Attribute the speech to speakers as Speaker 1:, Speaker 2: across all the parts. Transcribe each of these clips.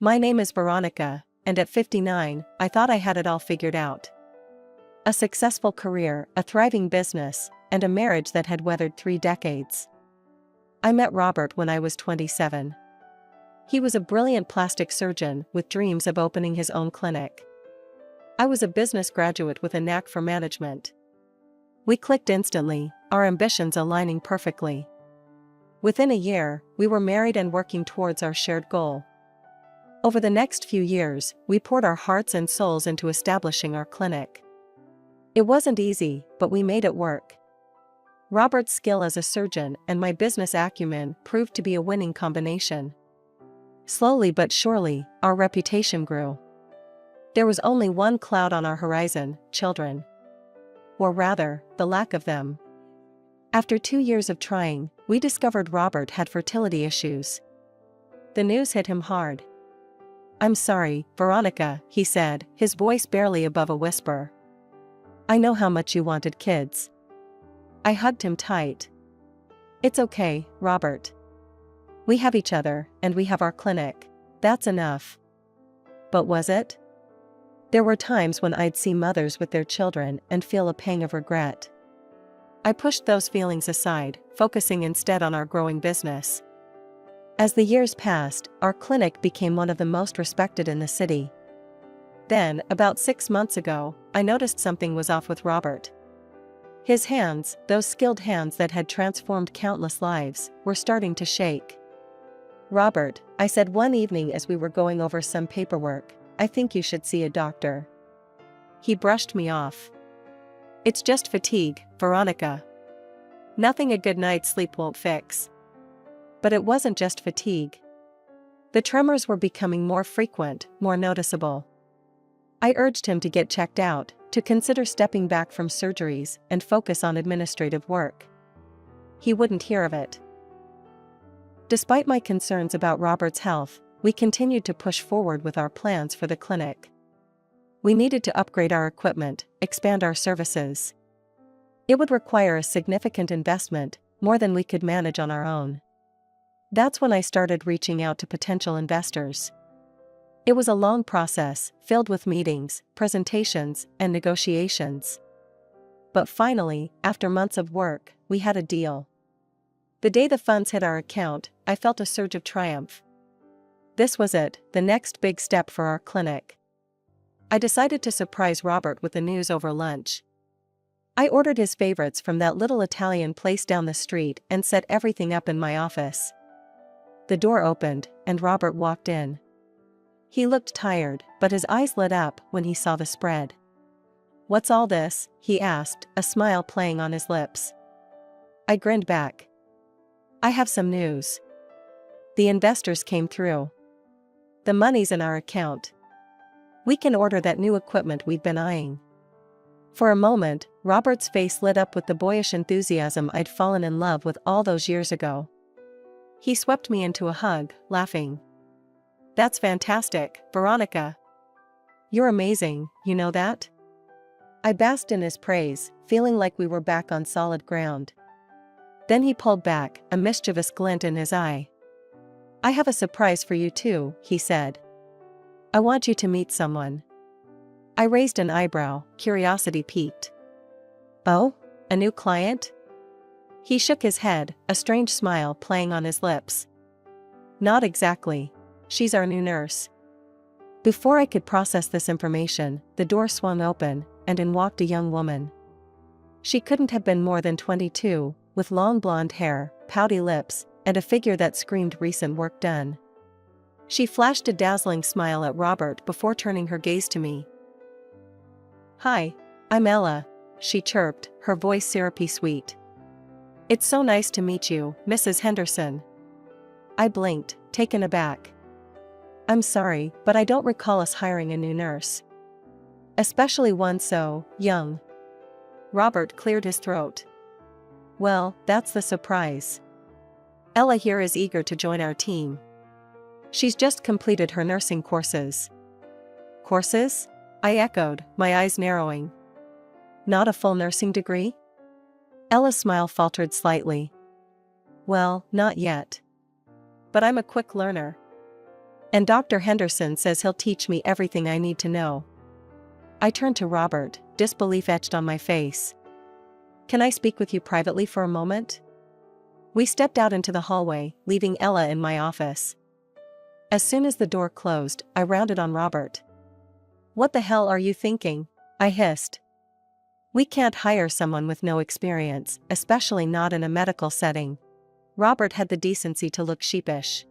Speaker 1: My name is Veronica, and at 59, I thought I had it all figured out. A successful career, a thriving business, and a marriage that had weathered 3 decades. I met Robert when I was 27. He was a brilliant plastic surgeon with dreams of opening his own clinic. I was a business graduate with a knack for management. We clicked instantly, our ambitions aligning perfectly. Within a year, we were married and working towards our shared goal. Over the next few years, we poured our hearts and souls into establishing our clinic. It wasn't easy, but we made it work. Robert's skill as a surgeon and my business acumen proved to be a winning combination. Slowly but surely, our reputation grew. There was only one cloud on our horizon: children. Or rather, the lack of them. After 2 years of trying, we discovered Robert had fertility issues. The news hit him hard. "I'm sorry, Veronica," he said, his voice barely above a whisper. "I know how much you wanted kids." I hugged him tight. "It's okay, Robert. We have each other, and we have our clinic. That's enough." But was it? There were times when I'd see mothers with their children and feel a pang of regret. I pushed those feelings aside, focusing instead on our growing business. As the years passed, our clinic became one of the most respected in the city. Then, about 6 months ago, I noticed something was off with Robert. His hands, those skilled hands that had transformed countless lives, were starting to shake. "Robert," I said one evening as we were going over some paperwork, "I think you should see a doctor." He brushed me off. "It's just fatigue, Veronica. Nothing a good night's sleep won't fix." But it wasn't just fatigue. The tremors were becoming more frequent, more noticeable. I urged him to get checked out, to consider stepping back from surgeries and focus on administrative work. He wouldn't hear of it. Despite my concerns about Robert's health, we continued to push forward with our plans for the clinic. We needed to upgrade our equipment, expand our services. It would require a significant investment, more than we could manage on our own. That's when I started reaching out to potential investors. It was a long process, filled with meetings, presentations, and negotiations. But finally, after months of work, we had a deal. The day the funds hit our account, I felt a surge of triumph. This was it, the next big step for our clinic. I decided to surprise Robert with the news over lunch. I ordered his favorites from that little Italian place down the street and set everything up in my office. The door opened, and Robert walked in. He looked tired, but his eyes lit up when he saw the spread. "What's all this?" he asked, a smile playing on his lips. I grinned back. "I have some news. The investors came through. The money's in our account. We can order that new equipment we've been eyeing." For a moment, Robert's face lit up with the boyish enthusiasm I'd fallen in love with all those years ago. He swept me into a hug, laughing. "That's fantastic, Veronica. You're amazing, you know that?" I basked in his praise, feeling like we were back on solid ground. Then he pulled back, a mischievous glint in his eye. "I have a surprise for you too," he said. "I want you to meet someone." I raised an eyebrow, curiosity piqued. "Oh, a new client?" He shook his head, a strange smile playing on his lips. "Not exactly. She's our new nurse." Before I could process this information, the door swung open, and in walked a young woman. She couldn't have been more than 22, with long blonde hair, pouty lips, and a figure that screamed recent work done. She flashed a dazzling smile at Robert before turning her gaze to me. "Hi, I'm Ella," she chirped, her voice syrupy sweet. "It's so nice to meet you, Mrs. Henderson." I blinked, taken aback. "I'm sorry, but I don't recall us hiring a new nurse. Especially one so young." Robert cleared his throat. "Well, that's the surprise. Ella here is eager to join our team. She's just completed her nursing courses." "Courses?" I echoed, my eyes narrowing. "Not a full nursing degree?" Ella's smile faltered slightly. "Well, not yet. But I'm a quick learner." And Dr. Henderson says he'll teach me everything I need to know. I turned to Robert, disbelief etched on my face. Can I speak with you privately for a moment? We stepped out into the hallway, leaving Ella in my office. As soon as the door closed, I rounded on Robert. What the hell are you thinking? I hissed. We can't hire someone with no experience, especially not in a medical setting. Robert had the decency to look sheepish.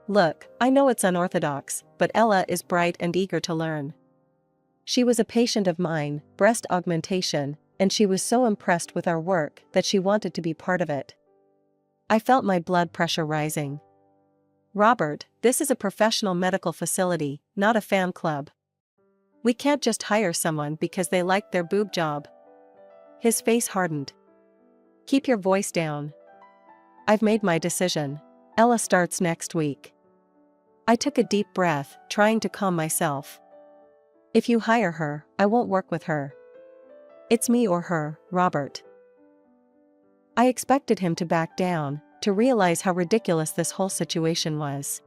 Speaker 1: Look, I know it's unorthodox, but Ella is bright and eager to learn. She was a patient of mine, breast augmentation, and she was so impressed with our work that she wanted to be part of it. I felt my blood pressure rising. Robert, this is a professional medical facility, not a fan club. We can't just hire someone because they like their boob job. His face hardened. Keep your voice down. I've made my decision. Ella starts next week. I took a deep breath, trying to calm myself. If you hire her, I won't work with her. It's me or her, Robert. I expected him to back down, to realize how ridiculous this whole situation was.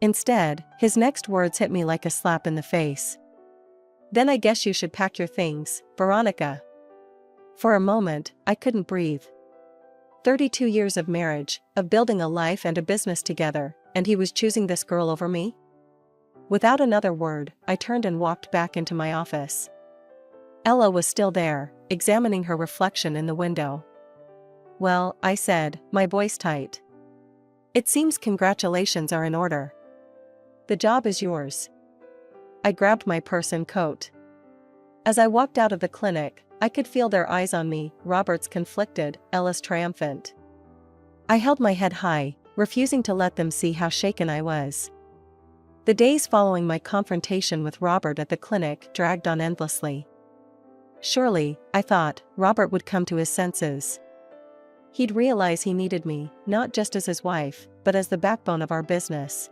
Speaker 1: Instead, his next words hit me like a slap in the face. Then I guess you should pack your things, Veronica. For a moment, I couldn't breathe. 32 years of marriage, of building a life and a business together, and he was choosing this girl over me? Without another word, I turned and walked back into my office. Ella was still there, examining her reflection in the window. Well, I said, my voice tight. It seems congratulations are in order. The job is yours. I grabbed my purse and coat. As I walked out of the clinic, I could feel their eyes on me, Robert's conflicted, Ella's triumphant. I held my head high, refusing to let them see how shaken I was. The days following my confrontation with Robert at the clinic dragged on endlessly. Surely, I thought, Robert would come to his senses. He'd realize he needed me, not just as his wife, but as the backbone of our business.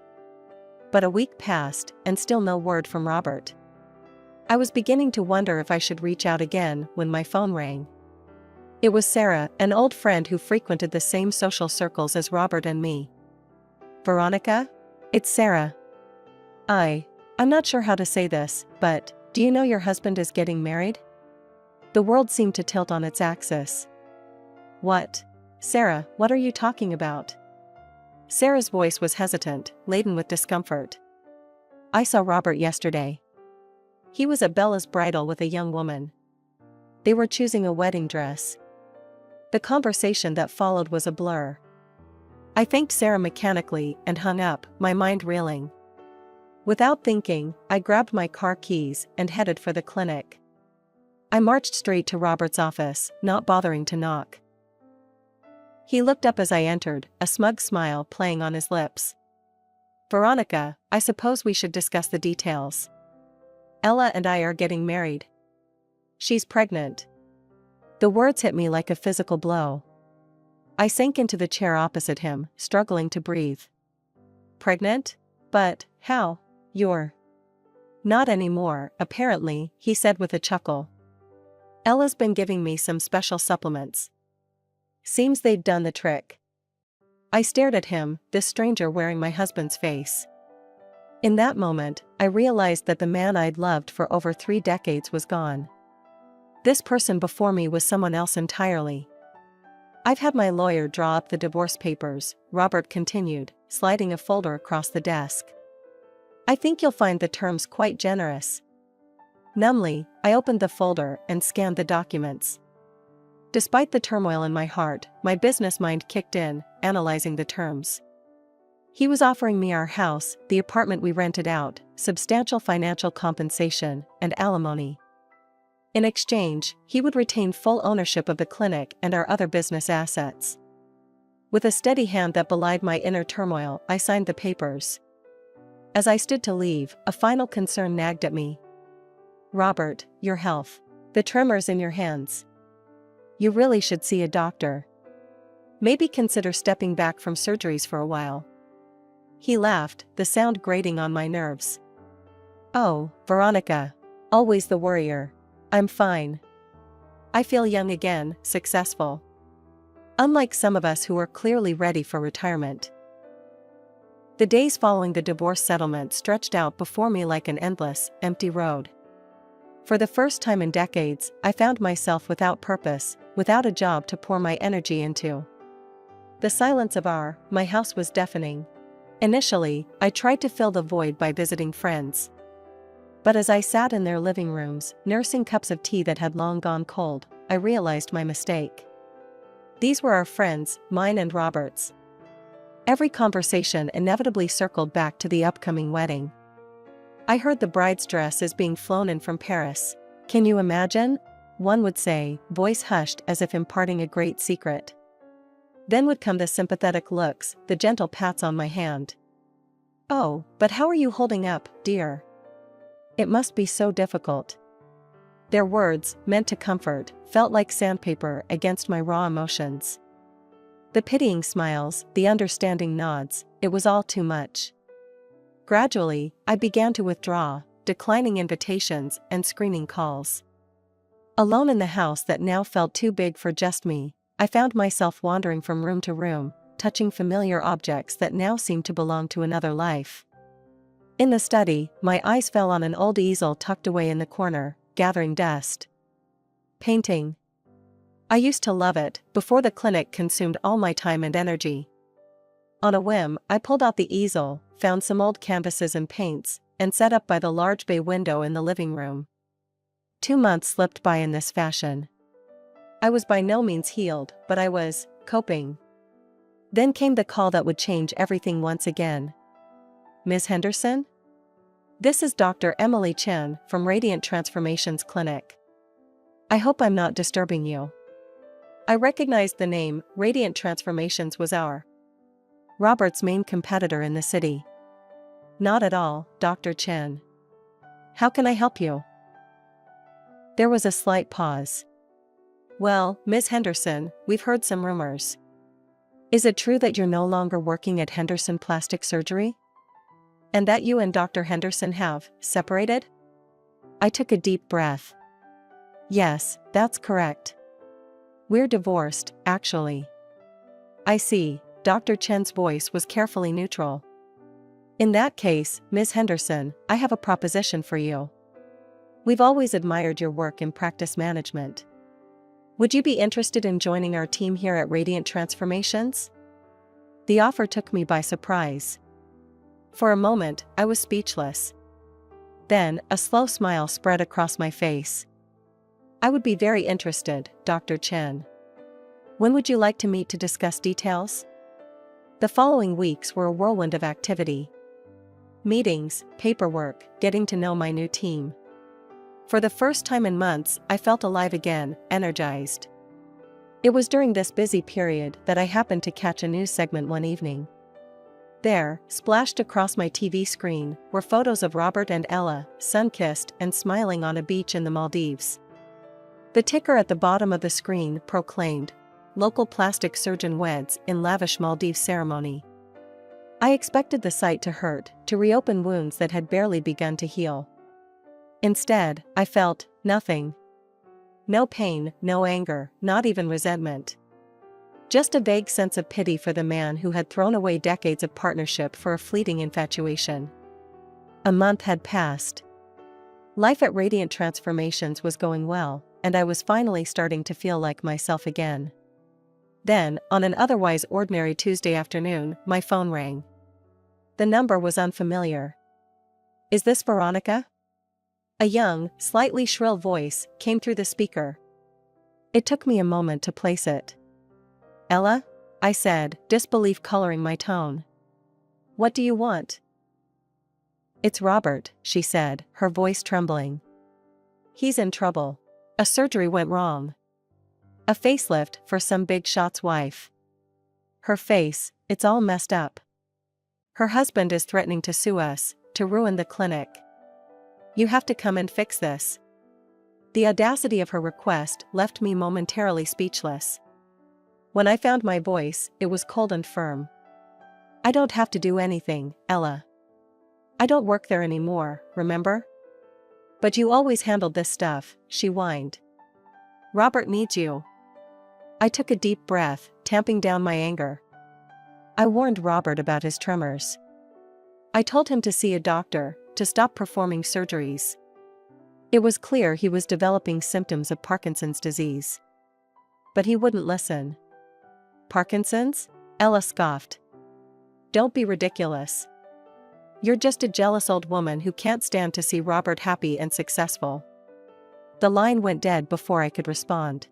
Speaker 1: But a week passed, and still no word from Robert. I was beginning to wonder if I should reach out again when my phone rang. It was Sarah, an old friend who frequented the same social circles as Robert and me. Veronica? It's Sarah. I'm not sure how to say this, but, do you know your husband is getting married? The world seemed to tilt on its axis. What? Sarah, what are you talking about? Sarah's voice was hesitant, laden with discomfort. I saw Robert yesterday. He was at Bella's bridal with a young woman. They were choosing a wedding dress. The conversation that followed was a blur. I thanked Sarah mechanically and hung up, my mind reeling. Without thinking, I grabbed my car keys and headed for the clinic. I marched straight to Robert's office, not bothering to knock. He looked up as I entered, a smug smile playing on his lips. Veronica, I suppose we should discuss the details. Ella and I are getting married. She's pregnant. The words hit me like a physical blow. I sank into the chair opposite him, struggling to breathe. Pregnant? But, how? You're... Not anymore, apparently, he said with a chuckle. Ella's been giving me some special supplements. Seems they'd done the trick. I stared at him, this stranger wearing my husband's face. In that moment, I realized that the man I'd loved for over 3 decades was gone. This person before me was someone else entirely. I've had my lawyer draw up the divorce papers, Robert continued, sliding a folder across the desk. I think you'll find the terms quite generous. Numbly, I opened the folder and scanned the documents. Despite the turmoil in my heart, my business mind kicked in, analyzing the terms. He was offering me our house, the apartment we rented out, substantial financial compensation, and alimony. In exchange, he would retain full ownership of the clinic and our other business assets. With a steady hand that belied my inner turmoil, I signed the papers. As I stood to leave, a final concern nagged at me. Robert, your health. The tremors in your hands. You really should see a doctor. Maybe consider stepping back from surgeries for a while. He laughed, the sound grating on my nerves. Oh, Veronica. Always the worrier. I'm fine. I feel young again, successful. Unlike some of us who are clearly ready for retirement. The days following the divorce settlement stretched out before me like an endless, empty road. For the first time in decades, I found myself without purpose, without a job to pour my energy into. The silence of my house was deafening. Initially, I tried to fill the void by visiting friends. But as I sat in their living rooms, nursing cups of tea that had long gone cold, I realized my mistake. These were our friends, mine and Robert's. Every conversation inevitably circled back to the upcoming wedding. I heard the bride's dress is being flown in from Paris. Can you imagine? One would say, voice hushed as if imparting a great secret. Then would come the sympathetic looks, the gentle pats on my hand. Oh, but how are you holding up, dear? It must be so difficult. Their words, meant to comfort, felt like sandpaper against my raw emotions. The pitying smiles, the understanding nods, it was all too much. Gradually, I began to withdraw, declining invitations and screening calls. Alone in the house that now felt too big for just me, I found myself wandering from room to room, touching familiar objects that now seemed to belong to another life. In the study, my eyes fell on an old easel tucked away in the corner, gathering dust. Painting. I used to love it, before the clinic consumed all my time and energy. On a whim, I pulled out the easel, found some old canvases and paints, and set up by the large bay window in the living room. 2 months slipped by in this fashion. I was by no means healed, but I was coping. Then came the call that would change everything once again. Ms. Henderson? This is Dr. Emily Chen from Radiant Transformations Clinic. I hope I'm not disturbing you. I recognized the name. Radiant Transformations was Robert's main competitor in the city. Not at all, Dr. Chen. How can I help you? There was a slight pause. Well, Ms. Henderson, we've heard some rumors. Is it true that you're no longer working at Henderson Plastic Surgery? And that you and Dr. Henderson have separated? I took a deep breath. Yes, that's correct. We're divorced, actually. I see. Dr. Chen's voice was carefully neutral. In that case, Ms. Henderson, I have a proposition for you. We've always admired your work in practice management. Would you be interested in joining our team here at Radiant Transformations? The offer took me by surprise. For a moment, I was speechless. Then, a slow smile spread across my face. I would be very interested, Dr. Chen. When would you like to meet to discuss details? The following weeks were a whirlwind of activity. Meetings, paperwork, getting to know my new team. For the first time in months, I felt alive again, energized. It was during this busy period that I happened to catch a news segment one evening. There, splashed across my TV screen, were photos of Robert and Ella, sun-kissed and smiling on a beach in the Maldives. The ticker at the bottom of the screen proclaimed, "Local plastic surgeon weds in lavish Maldives ceremony." I expected the sight to hurt, to reopen wounds that had barely begun to heal. Instead, I felt nothing. No pain, no anger, not even resentment. Just a vague sense of pity for the man who had thrown away decades of partnership for a fleeting infatuation. A month had passed. Life at Radiant Transformations was going well, and I was finally starting to feel like myself again. Then, on an otherwise ordinary Tuesday afternoon, my phone rang. The number was unfamiliar. Is this Veronica? A young, slightly shrill voice came through the speaker. It took me a moment to place it. Ella? I said, disbelief coloring my tone. What do you want? It's Robert, she said, her voice trembling. He's in trouble. A surgery went wrong. A facelift for some big shot's wife. Her face, it's all messed up. Her husband is threatening to sue us, to ruin the clinic. You have to come and fix this. The audacity of her request left me momentarily speechless. When I found my voice, it was cold and firm. I don't have to do anything, Ella. I don't work there anymore, remember? But you always handled this stuff, she whined. Robert needs you. I took a deep breath, tamping down my anger. I warned Robert about his tremors. I told him to see a doctor, to stop performing surgeries. It was clear he was developing symptoms of Parkinson's disease. But he wouldn't listen. Parkinson's? Ella scoffed. Don't be ridiculous. You're just a jealous old woman who can't stand to see Robert happy and successful. The line went dead before I could respond.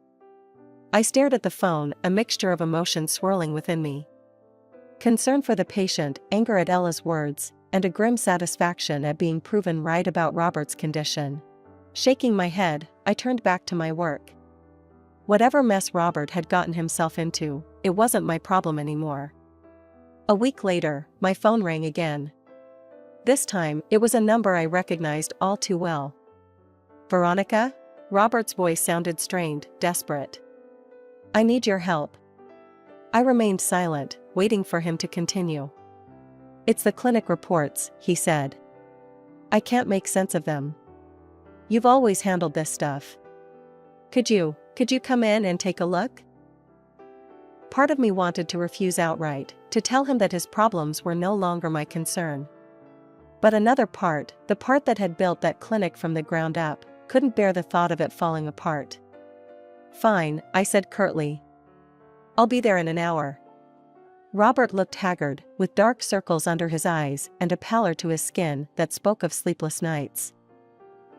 Speaker 1: I stared at the phone, a mixture of emotions swirling within me. Concern for the patient, anger at Ella's words, and a grim satisfaction at being proven right about Robert's condition. Shaking my head, I turned back to my work. Whatever mess Robert had gotten himself into, it wasn't my problem anymore. A week later, my phone rang again. This time, it was a number I recognized all too well. Veronica? Robert's voice sounded strained, desperate. I need your help. I remained silent, waiting for him to continue. It's the clinic reports, he said. I can't make sense of them. You've always handled this stuff. Could you come in and take a look? Part of me wanted to refuse outright, to tell him that his problems were no longer my concern. But another part, the part that had built that clinic from the ground up, couldn't bear the thought of it falling apart. Fine, I said curtly. I'll be there in an hour. Robert looked haggard, with dark circles under his eyes and a pallor to his skin that spoke of sleepless nights.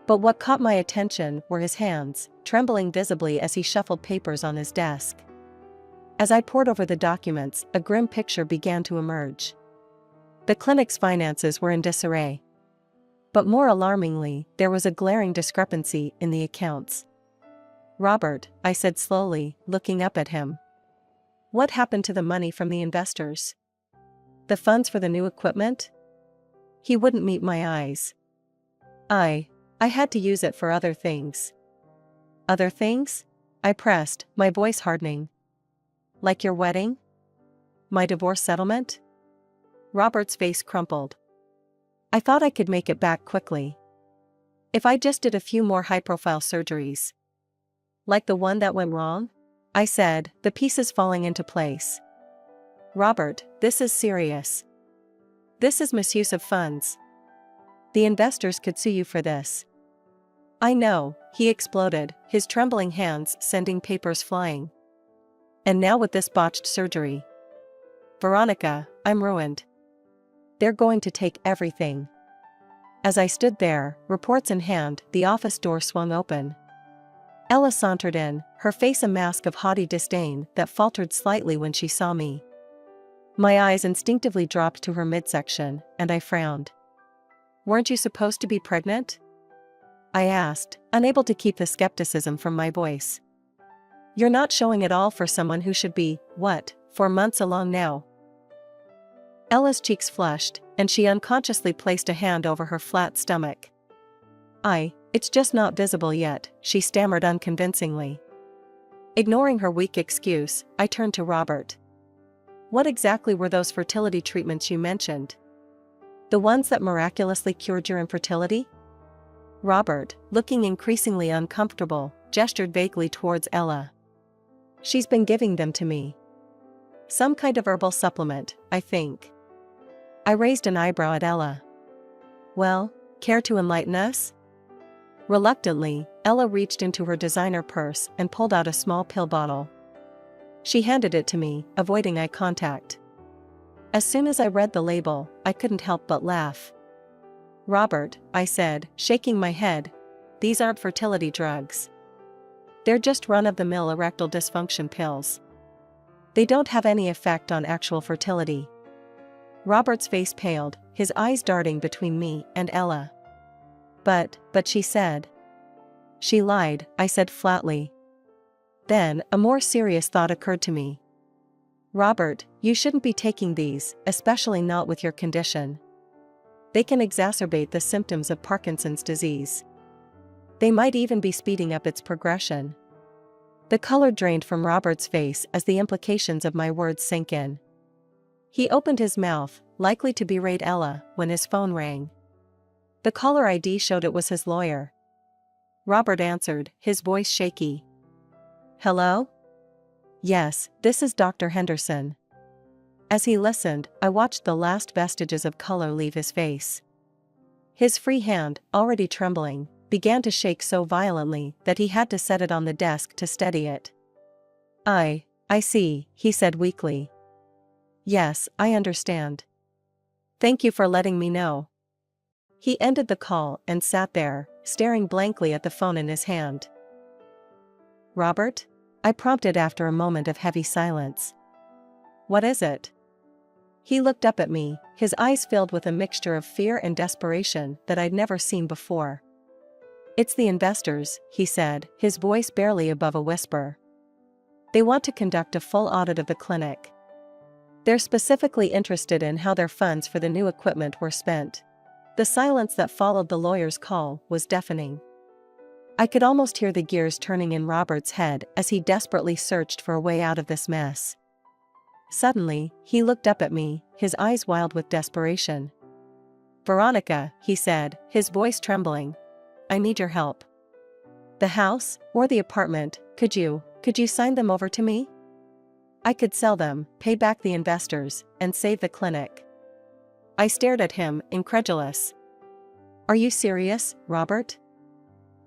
Speaker 1: But what caught my attention were his hands, trembling visibly as he shuffled papers on his desk. As I pored over the documents, a grim picture began to emerge. The clinic's finances were in disarray. But more alarmingly, there was a glaring discrepancy in the accounts. Robert, I said slowly, looking up at him. What happened to the money from the investors? The funds for the new equipment? He wouldn't meet my eyes. I had to use it for other things. Other things? I pressed, my voice hardening. Like your wedding? My divorce settlement? Robert's face crumpled. I thought I could make it back quickly. If I just did a few more high-profile surgeries. Like the one that went wrong? I said, the pieces falling into place. Robert, this is serious. This is misuse of funds. The investors could sue you for this. I know, he exploded, his trembling hands sending papers flying. And now with this botched surgery. Veronica, I'm ruined. They're going to take everything. As I stood there, reports in hand, the office door swung open. Ella sauntered in, her face a mask of haughty disdain that faltered slightly when she saw me. My eyes instinctively dropped to her midsection, and I frowned. Weren't you supposed to be pregnant? I asked, unable to keep the skepticism from my voice. You're not showing at all for someone who should be, 4 months along now? Ella's cheeks flushed, and she unconsciously placed a hand over her flat stomach. It's just not visible yet, she stammered unconvincingly. Ignoring her weak excuse, I turned to Robert. What exactly were those fertility treatments you mentioned? The ones that miraculously cured your infertility? Robert, looking increasingly uncomfortable, gestured vaguely towards Ella. She's been giving them to me. Some kind of herbal supplement, I think. I raised an eyebrow at Ella. Well, care to enlighten us? Reluctantly, Ella reached into her designer purse and pulled out a small pill bottle. She handed it to me, avoiding eye contact. As soon as I read the label, I couldn't help but laugh. Robert, I said, shaking my head, these aren't fertility drugs. They're just run-of-the-mill erectile dysfunction pills. They don't have any effect on actual fertility. Robert's face paled, his eyes darting between me and Ella. But she said. She lied, I said flatly. Then, a more serious thought occurred to me. Robert, you shouldn't be taking these, especially not with your condition. They can exacerbate the symptoms of Parkinson's disease. They might even be speeding up its progression. The color drained from Robert's face as the implications of my words sank in. He opened his mouth, likely to berate Ella, when his phone rang. The caller ID showed it was his lawyer. Robert answered, his voice shaky. Hello? Yes, this is Dr. Henderson. As he listened, I watched the last vestiges of color leave his face. His free hand, already trembling, began to shake so violently that he had to set it on the desk to steady it. I see, he said weakly. Yes, I understand. Thank you for letting me know. He ended the call and sat there, staring blankly at the phone in his hand. Robert? I prompted after a moment of heavy silence. What is it? He looked up at me, his eyes filled with a mixture of fear and desperation that I'd never seen before. It's the investors, he said, his voice barely above a whisper. They want to conduct a full audit of the clinic. They're specifically interested in how their funds for the new equipment were spent. The silence that followed the lawyer's call was deafening. I could almost hear the gears turning in Robert's head as he desperately searched for a way out of this mess. Suddenly, he looked up at me, his eyes wild with desperation. Veronica, he said, his voice trembling. I need your help. The house, or the apartment, could you sign them over to me? I could sell them, pay back the investors, and save the clinic. I stared at him, incredulous. Are you serious, Robert?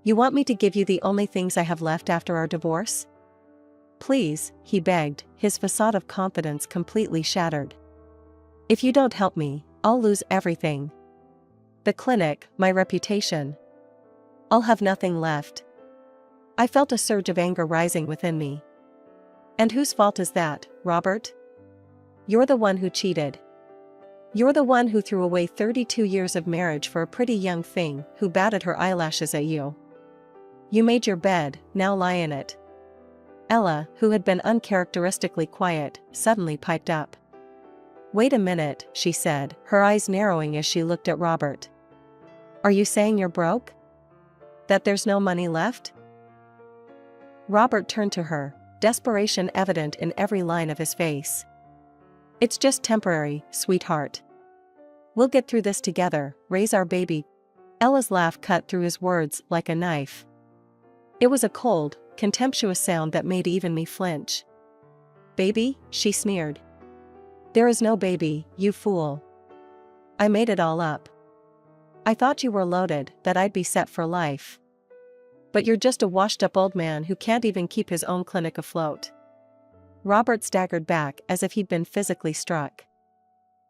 Speaker 1: You want me to give you the only things I have left after our divorce? Please, he begged, his facade of confidence completely shattered. If you don't help me, I'll lose everything. The clinic, my reputation. I'll have nothing left. I felt a surge of anger rising within me. And whose fault is that, Robert? You're the one who cheated. You're the one who threw away 32 years of marriage for a pretty young thing who batted her eyelashes at you. You made your bed, now lie in it. Ella, who had been uncharacteristically quiet, suddenly piped up. Wait a minute, she said, her eyes narrowing as she looked at Robert. Are you saying you're broke? That there's no money left? Robert turned to her, desperation evident in every line of his face. It's just temporary, sweetheart. We'll get through this together, raise our baby. Ella's laugh cut through his words like a knife. It was a cold, contemptuous sound that made even me flinch. Baby, she sneered. There is no baby, you fool. I made it all up. I thought you were loaded, that I'd be set for life. But you're just a washed-up old man who can't even keep his own clinic afloat. Robert staggered back as if he'd been physically struck.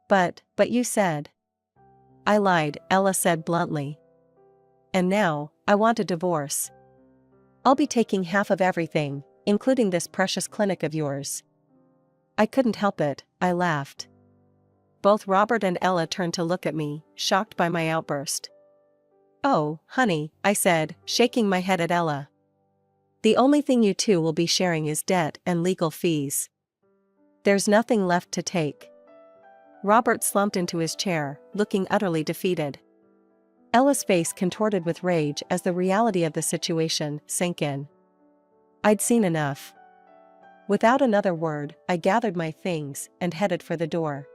Speaker 1: But you said. I lied, Ella said bluntly. And now, I want a divorce. I'll be taking half of everything, including this precious clinic of yours. I couldn't help it, I laughed. Both Robert and Ella turned to look at me, shocked by my outburst. Oh, honey, I said, shaking my head at Ella. The only thing you two will be sharing is debt and legal fees. There's nothing left to take. Robert slumped into his chair, looking utterly defeated. Ella's face contorted with rage as the reality of the situation sank in. I'd seen enough. Without another word, I gathered my things and headed for the door.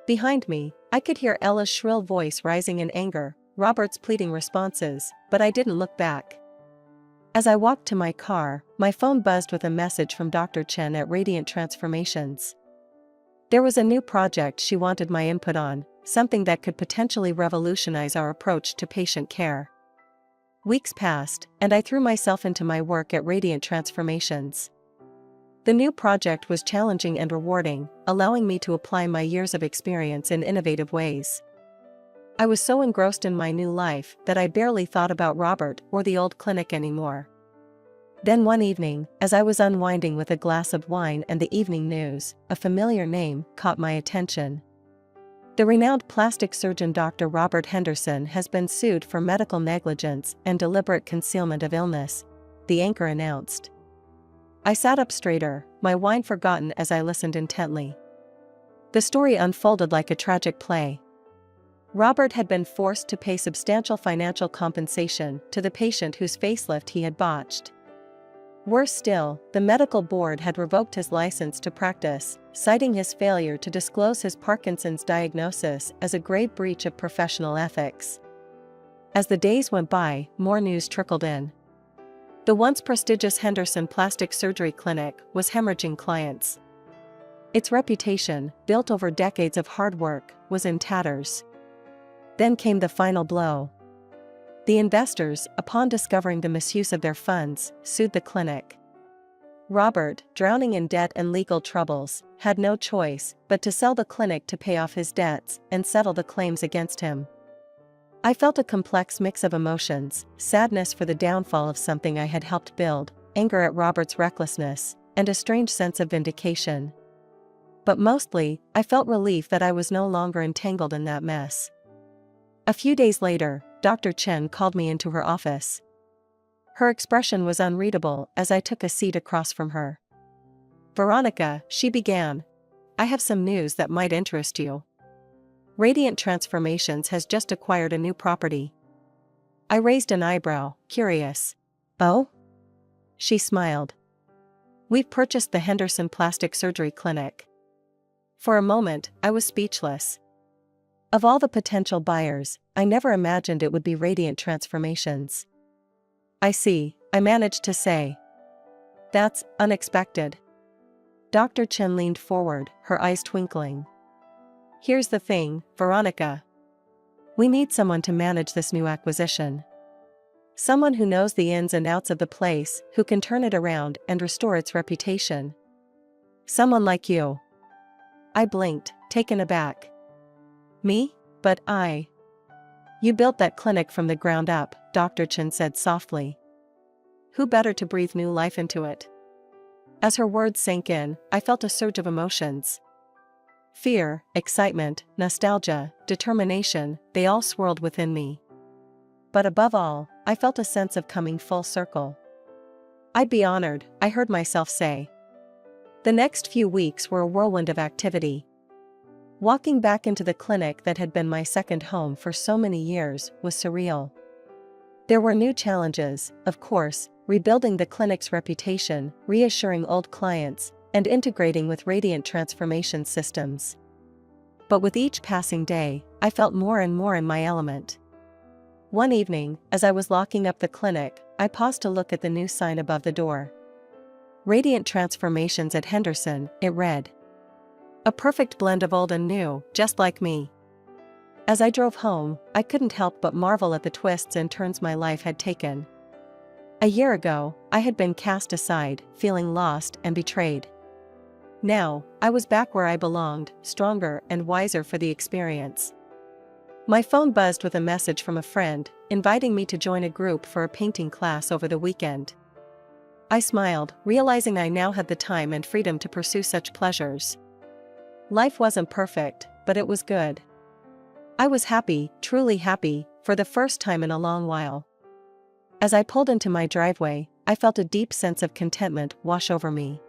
Speaker 1: Behind me, I could hear Ella's shrill voice rising in anger, Robert's pleading responses, but I didn't look back. As I walked to my car, my phone buzzed with a message from Dr. Chen at Radiant Transformations. There was a new project she wanted my input on, something that could potentially revolutionize our approach to patient care. Weeks passed, and I threw myself into my work at Radiant Transformations. The new project was challenging and rewarding, allowing me to apply my years of experience in innovative ways. I was so engrossed in my new life that I barely thought about Robert or the old clinic anymore. Then one evening, as I was unwinding with a glass of wine and the evening news, a familiar name caught my attention. The renowned plastic surgeon Dr. Robert Henderson has been sued for medical negligence and deliberate concealment of illness, the anchor announced. I sat up straighter, my wine forgotten as I listened intently. The story unfolded like a tragic play. Robert had been forced to pay substantial financial compensation to the patient whose facelift he had botched. Worse still, the medical board had revoked his license to practice, citing his failure to disclose his Parkinson's diagnosis as a grave breach of professional ethics. As the days went by, more news trickled in. The once prestigious Henderson Plastic Surgery Clinic was hemorrhaging clients. Its reputation, built over decades of hard work, was in tatters. Then came the final blow. The investors, upon discovering the misuse of their funds, sued the clinic. Robert, drowning in debt and legal troubles, had no choice but to sell the clinic to pay off his debts and settle the claims against him. I felt a complex mix of emotions: sadness for the downfall of something I had helped build, anger at Robert's recklessness, and a strange sense of vindication. But mostly, I felt relief that I was no longer entangled in that mess. A few days later, Dr. Chen called me into her office. Her expression was unreadable as I took a seat across from her. "Veronica," she began, "I have some news that might interest you. Radiant Transformations has just acquired a new property." I raised an eyebrow, curious. "Oh?" She smiled. "We've purchased the Henderson Plastic Surgery Clinic." For a moment, I was speechless. Of all the potential buyers, I never imagined it would be Radiant Transformations. "I see," I managed to say. "That's unexpected." Dr. Chen leaned forward, her eyes twinkling. "Here's the thing, Veronica. We need someone to manage this new acquisition. Someone who knows the ins and outs of the place, who can turn it around and restore its reputation. Someone like you." I blinked, taken aback. "Me? But You built that clinic from the ground up," Dr. Chen said softly. "Who better to breathe new life into it?" As her words sank in, I felt a surge of emotions. Fear, excitement, nostalgia, determination, they all swirled within me. But above all, I felt a sense of coming full circle. "I'd be honored," I heard myself say. The next few weeks were a whirlwind of activity. Walking back into the clinic that had been my second home for so many years was surreal. There were new challenges, of course: rebuilding the clinic's reputation, reassuring old clients, and integrating with Radiant Transformation systems. But with each passing day, I felt more and more in my element. One evening, as I was locking up the clinic, I paused to look at the new sign above the door. "Radiant Transformations at Henderson," it read. A perfect blend of old and new, just like me. As I drove home, I couldn't help but marvel at the twists and turns my life had taken. A year ago, I had been cast aside, feeling lost and betrayed. Now, I was back where I belonged, stronger and wiser for the experience. My phone buzzed with a message from a friend, inviting me to join a group for a painting class over the weekend. I smiled, realizing I now had the time and freedom to pursue such pleasures. Life wasn't perfect, but it was good. I was happy, truly happy, for the first time in a long while. As I pulled into my driveway, I felt a deep sense of contentment wash over me.